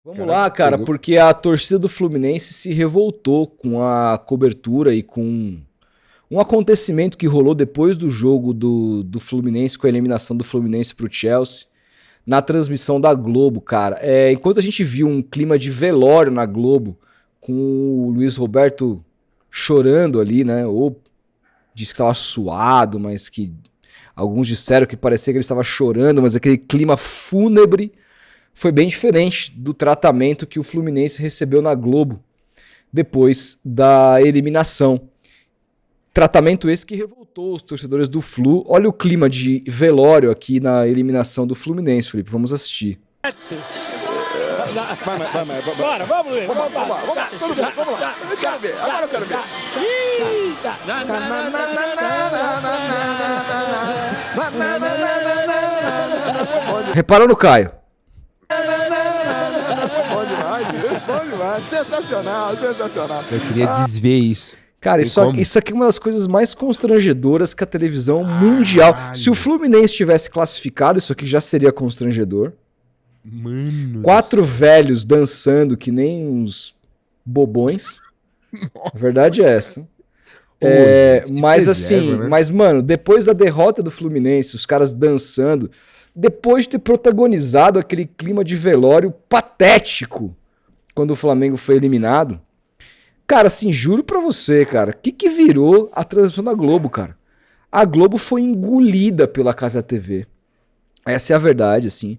Vamos lá, cara, porque a torcida do Fluminense se revoltou com a cobertura e com um acontecimento que rolou depois do jogo do Fluminense, com a eliminação do Fluminense pro Chelsea, na transmissão da Globo, cara. Enquanto a gente viu um clima de velório na Globo, com o Luiz Roberto chorando ali, né? Ou disse que estava suado, mas que alguns disseram que parecia que ele estava chorando, mas aquele clima fúnebre foi bem diferente do tratamento que o Fluminense recebeu na Globo depois da eliminação. Tratamento esse que revoltou os torcedores do Flu. Olha o clima de velório aqui na eliminação do Fluminense, Felipe. Vamos assistir. Bora, vamos ver. Vamos lá. Todo mundo, vamos lá. Eu quero ver, agora eu quero ver. Reparou no Caio? Bom demais. Sensacional. Eu queria desver isso. Cara, isso aqui é uma das coisas mais constrangedoras que a televisão mundial... Se o Fluminense tivesse classificado, isso aqui já seria constrangedor. Mano. 4 velhos dançando que nem uns bobões. A verdade é essa. Mas assim, né? Mas mano, depois da derrota do Fluminense, os caras dançando, depois de ter protagonizado aquele clima de velório patético quando o Flamengo foi eliminado, cara, assim, juro pra você, cara, o que virou a transmissão da Globo, cara? A Globo foi engolida pela Casa TV. Essa é a verdade, assim.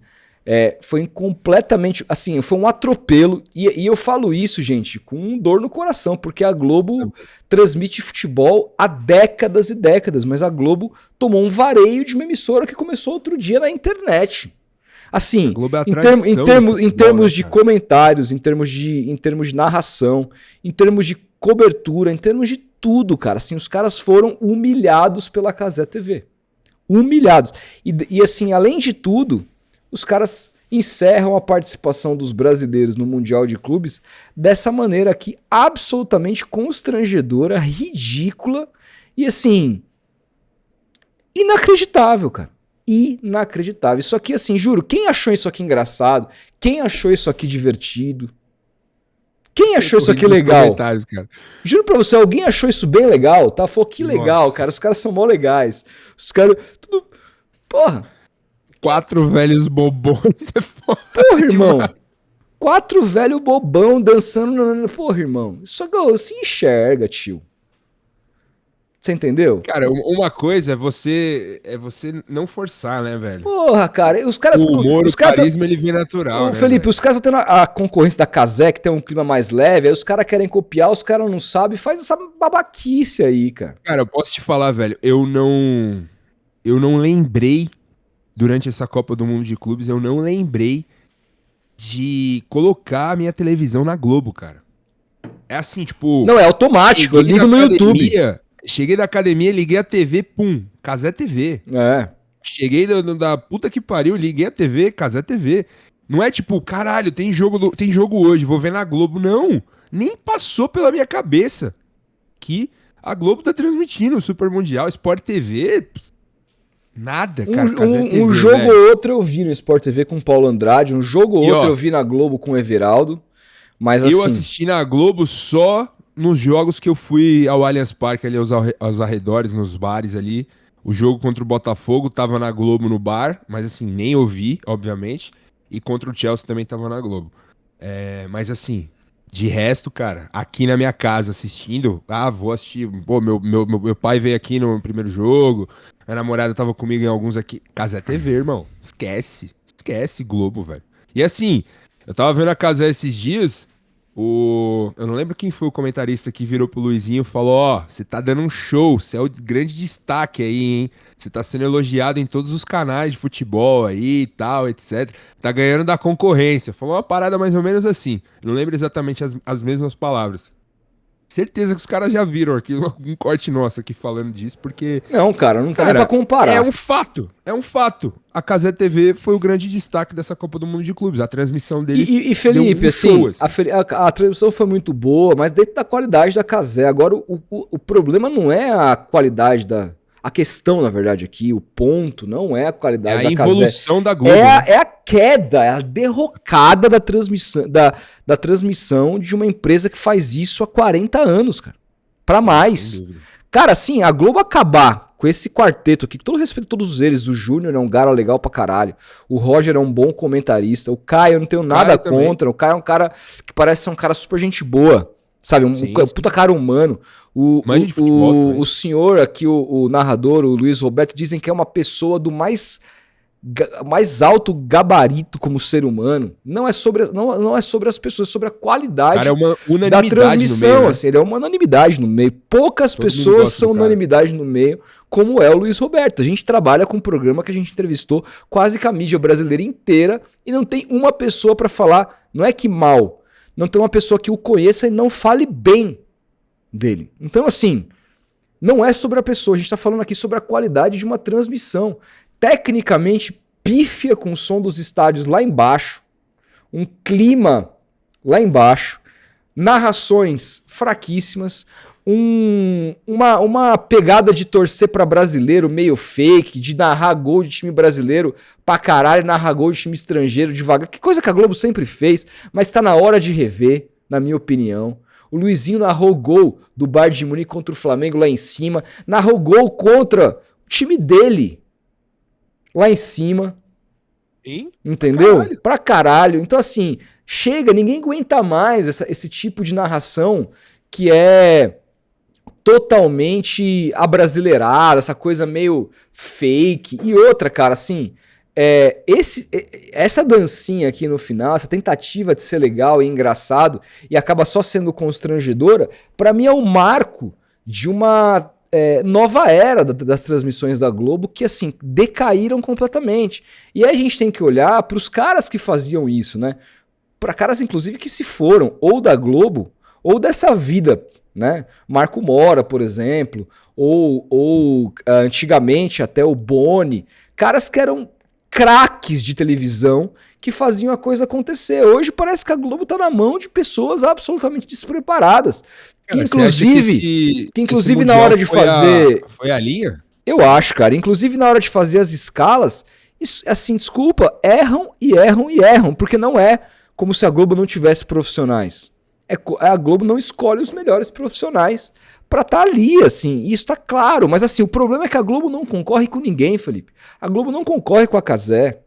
Foi completamente, assim, foi um atropelo, e eu falo isso, gente, com dor no coração, porque a Globo transmite futebol há décadas e décadas, mas a Globo tomou um vareio de uma emissora que começou outro dia na internet. Assim, em termos de comentários, em termos de narração, em termos de cobertura, em termos de tudo, cara, assim, os caras foram humilhados pela Cazé TV. Humilhados. E assim, além de tudo, os caras encerram a participação dos brasileiros no Mundial de Clubes dessa maneira aqui, absolutamente constrangedora, ridícula e, assim, inacreditável, cara. Inacreditável. Isso aqui, assim, juro, quem achou isso aqui engraçado? Quem achou isso aqui divertido? Quem achou isso aqui legal? Cara. Juro pra você, alguém achou isso bem legal, tá? Falou que legal, cara. Os caras são mó legais. Os caras... Tudo... Porra. 4 velhos bobões é foda. Porra, irmão. 4 velhos bobão dançando. Porra, irmão. Isso se enxerga, tio. Você entendeu? Cara, uma coisa é você não forçar, né, velho? Porra, cara. Os caras, o humor, o carisma, ele vem natural, né, Felipe, velho? os caras estão tendo a concorrência da Cazé, que tem um clima mais leve, aí os caras querem copiar, os caras não sabem, faz essa babaquice aí, cara. Cara, eu posso te falar, velho, eu não lembrei, durante essa Copa do Mundo de Clubes, eu não lembrei de colocar a minha televisão na Globo, cara. É assim, tipo... Não, é automático, eu ligo no YouTube. Cheguei da academia, liguei a TV, pum, Cazé TV. Cheguei da puta que pariu, liguei a TV, Cazé TV. Não é tipo, caralho, tem jogo hoje, vou ver na Globo. Não, nem passou pela minha cabeça que a Globo tá transmitindo o Super Mundial, Sport TV... Nada, cara. Um jogo ou outro eu vi no Sport TV com o Paulo Andrade, um jogo ou outro eu vi na Globo com o Everaldo, mas assim... Eu assisti na Globo só nos jogos que eu fui ao Allianz Parque, ali aos arredores, nos bares ali. O jogo contra o Botafogo tava na Globo no bar, mas assim, nem ouvi, obviamente. E contra o Chelsea também tava na Globo. Mas assim, de resto, cara, aqui na minha casa assistindo, vou assistir, pô, meu pai veio aqui no primeiro jogo... Minha namorada tava comigo em alguns aqui. Cazé TV, irmão. Esquece Globo, velho. E assim, eu tava vendo a Cazé esses dias, eu não lembro quem foi o comentarista que virou pro Luizinho e falou, você tá dando um show, você é o grande destaque aí, hein? Você tá sendo elogiado em todos os canais de futebol aí e tal, etc. Tá ganhando da concorrência. Falou uma parada mais ou menos assim. Não lembro exatamente as mesmas palavras. Certeza que os caras já viram aqui um corte nosso aqui falando disso, porque... Não, cara, não tá nem pra comparar. É um fato. A Cazé TV foi o grande destaque dessa Copa do Mundo de Clubes. A transmissão deles... E Felipe, assim, a transmissão foi muito boa, mas dentro da qualidade da Cazé. Agora, o problema não é a qualidade da... A questão, na verdade, aqui, o ponto, não é a qualidade da Cazé. É a evolução da Globo. É a queda, é a derrocada da transmissão de uma empresa que faz isso há 40 anos, cara. Pra mais. Cara, assim, a Globo acabar com esse quarteto aqui, com todo respeito a todos eles, o Júnior é um cara legal pra caralho, o Roger é um bom comentarista, o Caio eu não tenho nada contra, o Caio é um cara que parece ser um cara super gente boa, sabe? Um puta cara humano. O senhor aqui, o narrador, o Luiz Roberto, dizem que é uma pessoa do mais alto gabarito como ser humano. Não é sobre as pessoas, é sobre a qualidade da transmissão. Meio, né? Assim, ele é uma unanimidade no meio. Poucas pessoas são unanimidade no meio, como é o Luiz Roberto. A gente trabalha com um programa que a gente entrevistou quase que a mídia brasileira inteira e não tem uma pessoa para falar, não é que mal, não tem uma pessoa que o conheça e não fale bem dele. Então, assim, não é sobre a pessoa, a gente tá falando aqui sobre a qualidade de uma transmissão. Tecnicamente pífia, com o som dos estádios lá embaixo, um clima lá embaixo, narrações fraquíssimas, uma pegada de torcer pra brasileiro meio fake, de narrar gol de time brasileiro pra caralho, narrar gol de time estrangeiro devagar, que coisa que a Globo sempre fez, mas tá na hora de rever, na minha opinião. O Luizinho narrou gol do Bayern de Munique contra o Flamengo lá em cima, narrou gol contra o time dele lá em cima. Sim? Entendeu? Pra caralho. Então, assim, chega, ninguém aguenta mais esse tipo de narração que é totalmente abrasileirada, essa coisa meio fake. E outra, cara, assim, essa dancinha aqui no final, essa tentativa de ser legal e engraçado e acaba só sendo constrangedora, pra mim é o marco de uma nova era das transmissões da Globo que, assim, decaíram completamente. E aí a gente tem que olhar para os caras que faziam isso, né? Para caras, inclusive, que se foram ou da Globo ou dessa vida, né? Marco Mora, por exemplo, ou antigamente até o Boni, caras que eram craques de televisão que faziam a coisa acontecer. Hoje parece que a Globo tá na mão de pessoas absolutamente despreparadas. Que inclusive na hora de fazer... Foi a linha? Eu acho, cara. Inclusive na hora de fazer as escalas, isso, assim, desculpa, erram, porque não é como se a Globo não tivesse profissionais. A Globo não escolhe os melhores profissionais pra estar ali, assim, isso tá claro. Mas assim, o problema é que a Globo não concorre com ninguém, Felipe. A Globo não concorre com a Cazé.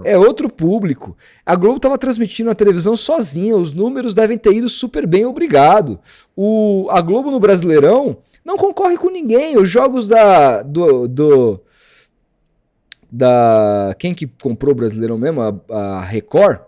É outro público. A Globo estava transmitindo a televisão sozinha. Os números devem ter ido super bem, obrigado. A Globo no Brasileirão não concorre com ninguém. Os jogos quem que comprou o Brasileirão mesmo? A Record?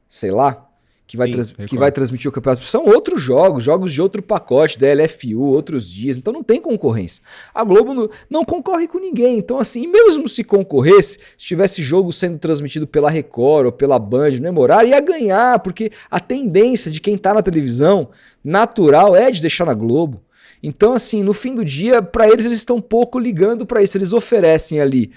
Sei lá. Que vai transmitir o campeonato. São outros jogos de outro pacote, da LFU, outros dias. Então não tem concorrência. A Globo não concorre com ninguém. Então, assim, mesmo se concorresse, se tivesse jogo sendo transmitido pela Record ou pela Band no mesmo horário, ia ganhar, porque a tendência de quem tá na televisão natural é de deixar na Globo. Então, assim, no fim do dia, para eles estão pouco ligando para isso. Eles oferecem ali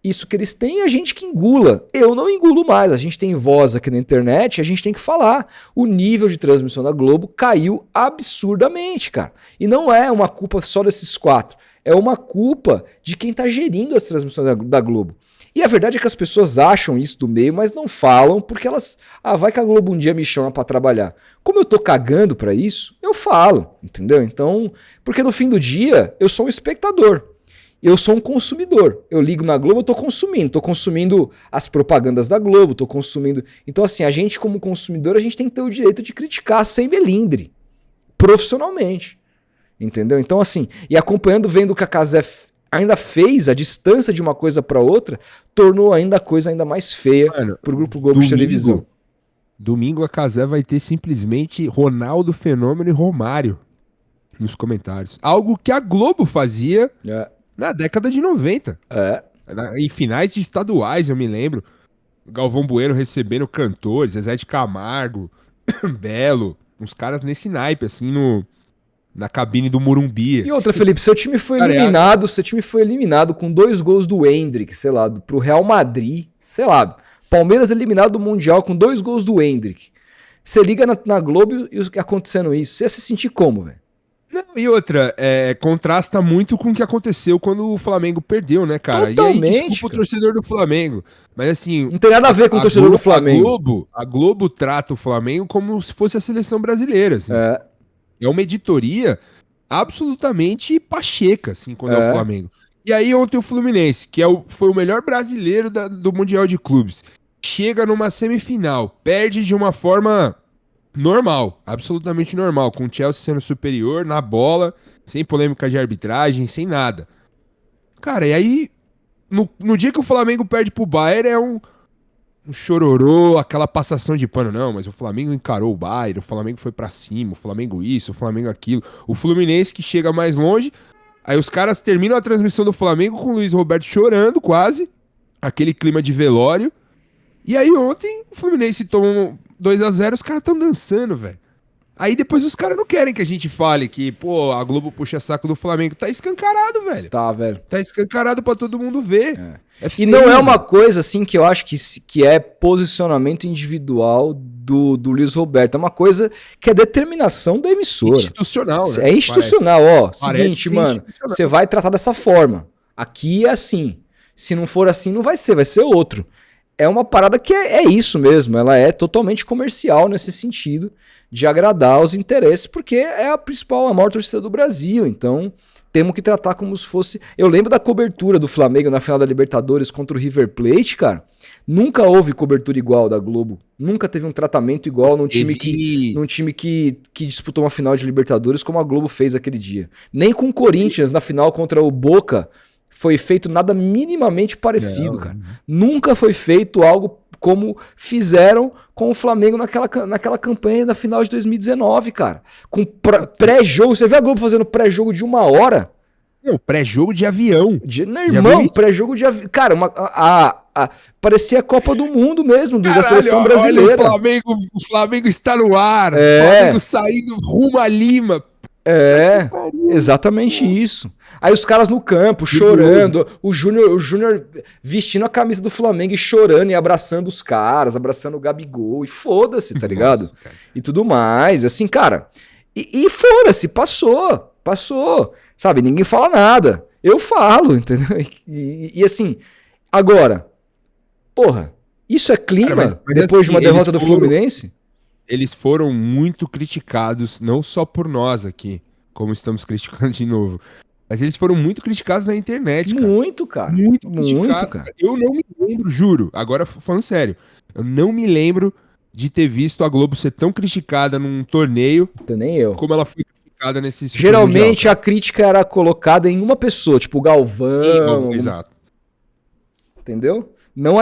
isso que eles têm, a gente que engula. Eu não engulo mais. A gente tem voz aqui na internet, a gente tem que falar. O nível de transmissão da Globo caiu absurdamente, cara. E não é uma culpa só desses quatro. É uma culpa de quem tá gerindo as transmissões da Globo. E a verdade é que as pessoas acham isso do meio, mas não falam, porque elas... vai que a Globo um dia me chama pra trabalhar. Como eu tô cagando pra isso, eu falo, entendeu? Então, porque no fim do dia, eu sou um espectador. Eu sou um consumidor. Eu ligo na Globo, eu tô consumindo as propagandas da Globo, tô consumindo... Então, assim, a gente como consumidor, a gente tem que ter o direito de criticar sem melindre, profissionalmente, entendeu? Então, assim, e acompanhando, vendo o que a Cazé ainda fez, a distância de uma coisa para outra, tornou ainda a coisa ainda mais feia pro Grupo Globo de televisão. Domingo a Cazé vai ter simplesmente Ronaldo Fenômeno e Romário nos comentários. Algo que a Globo fazia... na década de 90. Em finais de estaduais, eu me lembro. Galvão Bueno recebendo cantores, Zezé de Camargo, Belo, uns caras nesse naipe, assim, na cabine do Morumbi. E outra, Felipe, seu time foi eliminado com 2 gols do Endrick, sei lá, pro Real Madrid, sei lá. Palmeiras eliminado do Mundial com 2 gols do Endrick. Você liga na Globo e acontecendo isso, você ia se sentir como, velho? Não, e outra, contrasta muito com o que aconteceu quando o Flamengo perdeu, né, cara? Totalmente, e aí, desculpa cara. O torcedor do Flamengo, mas assim... Não tem nada a ver com o torcedor do Flamengo. A Globo trata o Flamengo como se fosse a seleção brasileira, assim. É uma editoria absolutamente pacheca, assim, quando é o Flamengo. E aí ontem o Fluminense, que foi o melhor brasileiro do Mundial de Clubes, chega numa semifinal, perde de uma forma... normal, absolutamente normal, com o Chelsea sendo superior na bola, sem polêmica de arbitragem, sem nada. Cara, e aí, no dia que o Flamengo perde pro Bayern, é um chororô, aquela passação de pano. Não, mas o Flamengo encarou o Bayern, o Flamengo foi pra cima, o Flamengo isso, o Flamengo aquilo. O Fluminense que chega mais longe, aí os caras terminam a transmissão do Flamengo com o Luiz Roberto chorando quase, aquele clima de velório. E aí ontem o Fluminense toma 2-0, os caras tão dançando, velho. Aí depois os caras não querem que a gente fale que, pô, a Globo puxa saco do Flamengo. Tá escancarado, velho. Tá, velho. Tá escancarado pra todo mundo ver. E não é uma coisa, assim, que eu acho que é posicionamento individual do Luiz Roberto. É uma coisa que é determinação da emissora. Institucional, né? É institucional, Parece. Seguinte, mano, você vai tratar dessa forma. Aqui é assim. Se não for assim, não vai ser outro. É uma parada que é isso mesmo, ela é totalmente comercial nesse sentido, de agradar os interesses, porque é a maior torcida do Brasil, então temos que tratar como se fosse... Eu lembro da cobertura do Flamengo na final da Libertadores contra o River Plate, cara, nunca houve cobertura igual da Globo, nunca teve um tratamento igual num time que disputou uma final de Libertadores como a Globo fez aquele dia. Nem com o Corinthians na final contra o Boca foi feito nada minimamente parecido, cara. Nunca foi feito algo como fizeram com o Flamengo naquela campanha da final de 2019, cara. Com pré-jogo. Você vê a Globo fazendo pré-jogo de 1 hora? Não, pré-jogo de avião. Irmão, pré-jogo de avião. Cara, parecia a Copa do Mundo mesmo, da seleção brasileira. Olha, o Flamengo está no ar. O Flamengo saindo rumo a Lima. Exatamente isso. Aí os caras no campo, chorando, o Júnior vestindo a camisa do Flamengo e chorando e abraçando os caras, abraçando o Gabigol, e foda-se, tá ligado? Nossa, e tudo mais, assim, cara, e foda-se, passou, sabe, ninguém fala nada, eu falo, entendeu? E assim, agora, porra, isso é clima, cara, mas depois assim, de uma derrota do Fluminense? Eles foram muito criticados, não só por nós aqui, como estamos criticando de novo, mas eles foram muito criticados na internet, cara. Muito, cara. Muito criticados, cara. Eu não me lembro, juro, agora falando sério, eu não me lembro de ter visto a Globo ser tão criticada num torneio nem eu. Como ela foi criticada nesse Geralmente mundial, a crítica era colocada em uma pessoa, tipo o Galvão. Exato. Entendeu? Não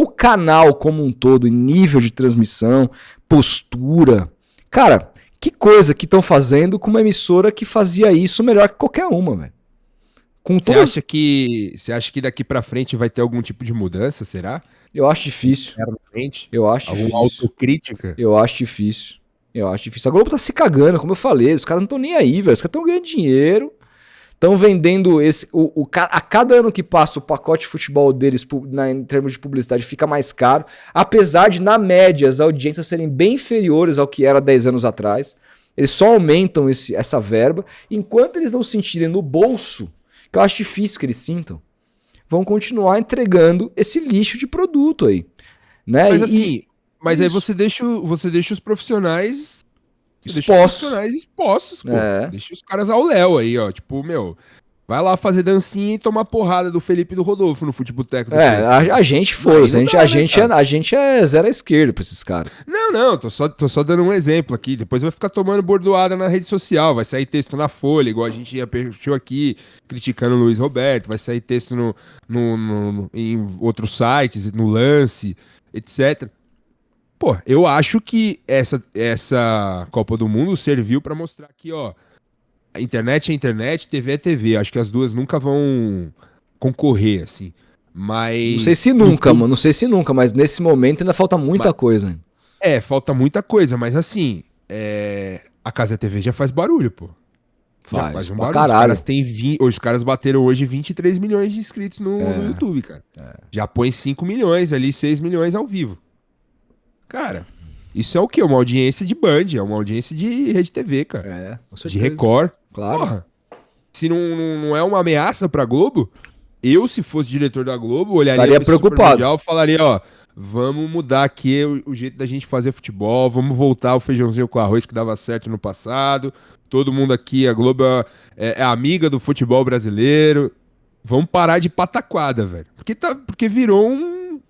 o canal como um todo, em nível de transmissão, postura. Cara, que coisa que estão fazendo com uma emissora que fazia isso melhor que qualquer uma, velho. Você acha que daqui pra frente vai ter algum tipo de mudança, será? Eu acho difícil. Eu acho difícil. Alguma autocrítica? Eu acho difícil. A Globo tá se cagando, como eu falei. Os caras não estão nem aí, velho. Os caras estão ganhando dinheiro. Estão vendendo a cada ano que passa o pacote de futebol deles em termos de publicidade fica mais caro, apesar de, na média, as audiências serem bem inferiores ao que era 10 anos atrás. Eles só aumentam essa verba. Enquanto eles não sentirem no bolso, que eu acho difícil que eles sintam, vão continuar entregando esse lixo de produto aí. Né? Mas aí você deixa os profissionais... expostos, pô. Deixa os caras ao léu aí, ó. Tipo, vai lá fazer dancinha e tomar porrada do Felipe e do Rodolfo no futeboteco. A gente foi. A gente é zero à esquerda pra esses caras. Não, tô só dando um exemplo aqui. Depois vai ficar tomando bordoada na rede social. Vai sair texto na Folha, igual a gente apertou aqui, criticando o Luiz Roberto. Vai sair texto em outros sites, no Lance, etc. Pô, eu acho que essa Copa do Mundo serviu pra mostrar que, ó, a internet é internet, TV é TV. Acho que as duas nunca vão concorrer, assim. Mas... Não sei se nunca, mas nesse momento ainda falta muita coisa. Falta muita coisa, mas assim, a Casa TV já faz barulho, pô. Faz um barulho. Os caras bateram hoje 23 milhões de inscritos no YouTube, cara. Já põe 5 milhões ali, 6 milhões ao vivo. Cara, Isso é o quê? Uma audiência de Band, é uma audiência de Rede TV, cara. Com de Record. Claro. Porra, se não é uma ameaça pra Globo, eu, se fosse diretor da Globo, olharia estaria preocupado. E falaria, ó, vamos mudar aqui o jeito da gente fazer futebol, vamos voltar ao feijãozinho com arroz que dava certo no passado. Todo mundo aqui, a Globo é amiga do futebol brasileiro. Vamos parar de pataquada, velho. Porque virou um...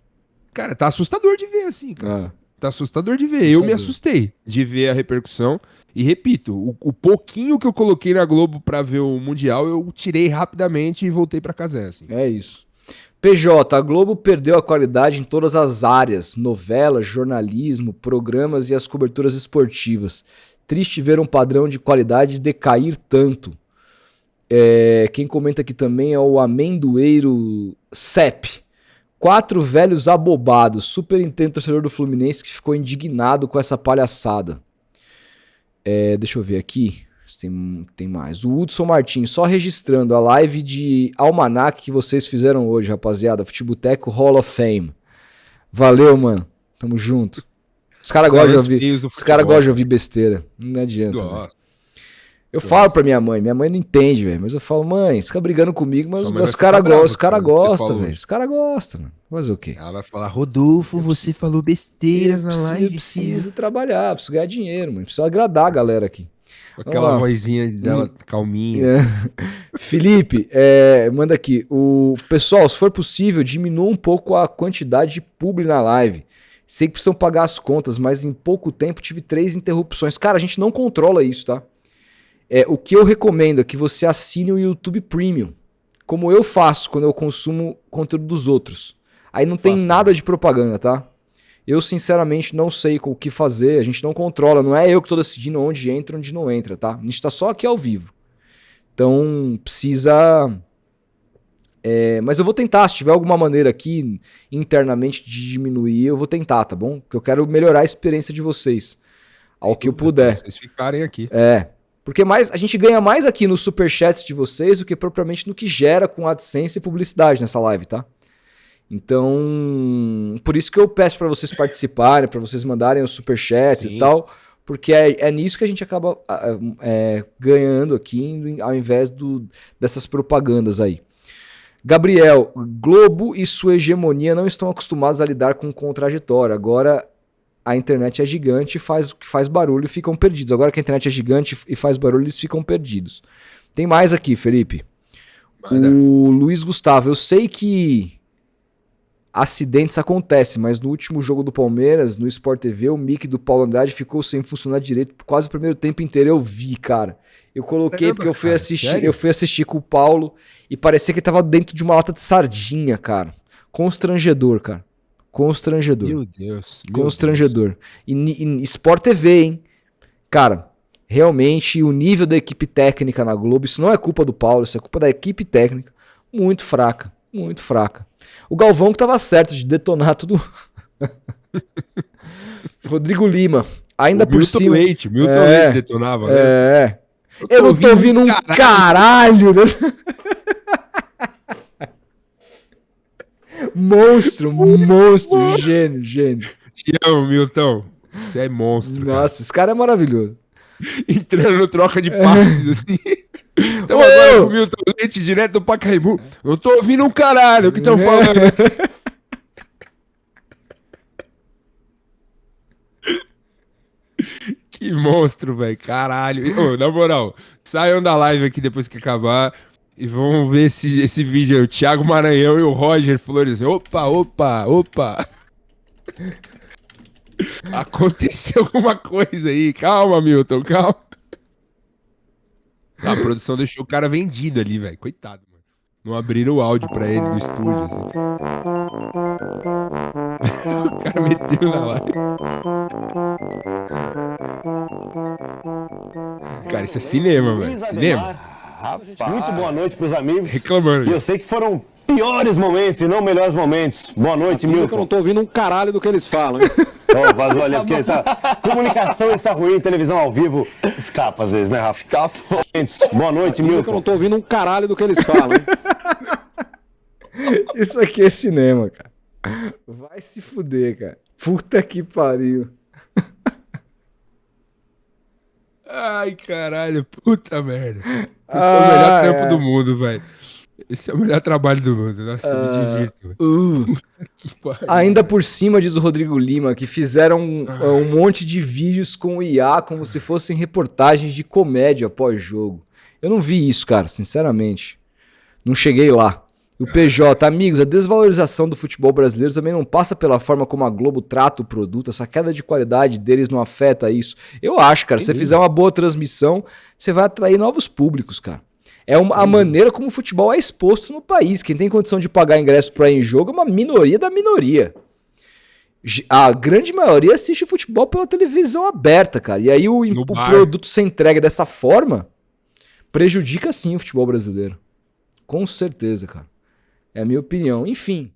Cara, tá assustador de ver assim, cara. Tá assustador de ver. Eu me assustei de ver a repercussão. E repito, o pouquinho que eu coloquei na Globo pra ver o Mundial, eu tirei rapidamente e voltei pra casa. Assim. É isso. PJ, a Globo perdeu a qualidade em todas as áreas. Novelas, jornalismo, programas e as coberturas esportivas. Triste ver um padrão de qualidade decair tanto. Quem comenta aqui também é o Amendoeiro Cep. 4 velhos abobados. Super entendo torcedor do Fluminense que ficou indignado com essa palhaçada. Deixa eu ver aqui. Tem mais. O Hudson Martins, só registrando a live de Almanac que vocês fizeram hoje, rapaziada. Futeboteco Hall of Fame. Valeu, mano. Tamo junto. Os caras gostam de ouvir besteira. Não adianta. Eu falo pra minha mãe não entende, velho. Mas eu falo, mãe, você fica brigando comigo, mas os caras gostam, velho. Os caras gostam, mano. Fazer o quê? Ela vai falar, Rodolfo, você falou besteiras na live. Preciso trabalhar, preciso ganhar dinheiro, mano. Preciso agradar a galera aqui. Aquela vozinha dela calminha. Felipe, manda aqui. Pessoal, se for possível, diminua um pouco a quantidade de publi na live. Sei que precisam pagar as contas, mas em pouco tempo tive 3 interrupções. Cara, a gente não controla isso, tá? O que eu recomendo é que você assine o YouTube Premium, como eu faço quando eu consumo conteúdo dos outros. Aí não tem nada de propaganda, tá? Eu, sinceramente, não sei o que fazer, a gente não controla, não é eu que tô decidindo onde entra e onde não entra, tá? A gente tá só aqui ao vivo. Então, precisa... mas eu vou tentar, se tiver alguma maneira aqui, internamente, de diminuir, eu vou tentar, tá bom? Porque eu quero melhorar a experiência de vocês, ao que eu puder. Vocês ficarem aqui. Porque a gente ganha mais aqui nos superchats de vocês do que propriamente no que gera com AdSense e publicidade nessa live, tá? Então, por isso que eu peço para vocês participarem, para vocês mandarem os superchats e tal, porque é nisso que a gente acaba ganhando aqui, ao invés dessas propagandas aí. Gabriel, Globo e sua hegemonia não estão acostumados a lidar com contraditório. Agora a internet é gigante e faz barulho e ficam perdidos. Agora que a internet é gigante e faz barulho, eles ficam perdidos. Tem mais aqui, Felipe. O Luiz Gustavo, eu sei que acidentes acontecem, mas no último jogo do Palmeiras, no Sport TV, o mic do Paulo Andrade ficou sem funcionar direito quase o primeiro tempo inteiro. Eu vi, cara. Eu coloquei porque eu fui assistir com o Paulo e parecia que ele tava dentro de uma lata de sardinha, cara. Constrangedor, cara. Constrangedor. Meu Deus. Constrangedor. E Sport TV, hein? Cara, realmente o nível da equipe técnica na Globo, isso não é culpa do Paulo, isso é culpa da equipe técnica. Muito fraca. Muito fraca. O Galvão que tava certo de detonar tudo. Rodrigo Lima. Ainda por cima. Milton Leite detonava, né? Eu não tô ouvindo um caralho dessa... Monstro, gênio. Te amo, Milton. Você é monstro. Nossa, esse cara é maravilhoso. Entrando no troca de passes, assim. Então agora com o Milton Leite, direto do Pacaembu. Não tô ouvindo um caralho o que estão falando. Que monstro, velho. Caralho. Na moral, saiam da live aqui depois que acabar e vão ver esse vídeo aí. O Thiago Maranhão e o Roger Flores. Opa. Aconteceu alguma coisa aí. Calma, Milton, calma. A produção deixou o cara vendido ali, velho. Coitado, mano. Não abriram o áudio pra ele do estúdio, assim. O cara meteu na live. Cara, isso é cinema, velho. Cinema. Rapaz. Muito boa noite pros amigos. Reclamando. E eu sei que foram piores momentos e não melhores momentos. Boa noite, Milton. Eu não tô ouvindo um caralho do que eles falam, hein? Vazou ali, porque comunicação está ruim, televisão ao vivo escapa às vezes, né, Rafa? Escapa. Boa noite, Milton. Eu não tô ouvindo um caralho do que eles falam, hein? Isso aqui é cinema, cara. Vai se fuder, cara. Puta que pariu. Ai, caralho, puta merda. Esse é o melhor trampo do mundo, velho. Esse é o melhor trabalho do mundo. Nossa, me divirto. Ainda por cima, diz o Rodrigo Lima, que fizeram um monte de vídeos com o IA como se fossem reportagens de comédia pós-jogo. Eu não vi isso, cara, sinceramente. Não cheguei lá. O PJ, amigos, a desvalorização do futebol brasileiro também não passa pela forma como a Globo trata o produto. Essa queda de qualidade deles não afeta isso. Eu acho, cara, se você fizer uma boa transmissão, você vai atrair novos públicos, cara. É a maneira como o futebol é exposto no país. Quem tem condição de pagar ingresso para ir em jogo é uma minoria da minoria. A grande maioria assiste futebol pela televisão aberta, cara. E aí o produto ser entregue dessa forma prejudica sim o futebol brasileiro. Com certeza, cara. É a minha opinião. Enfim.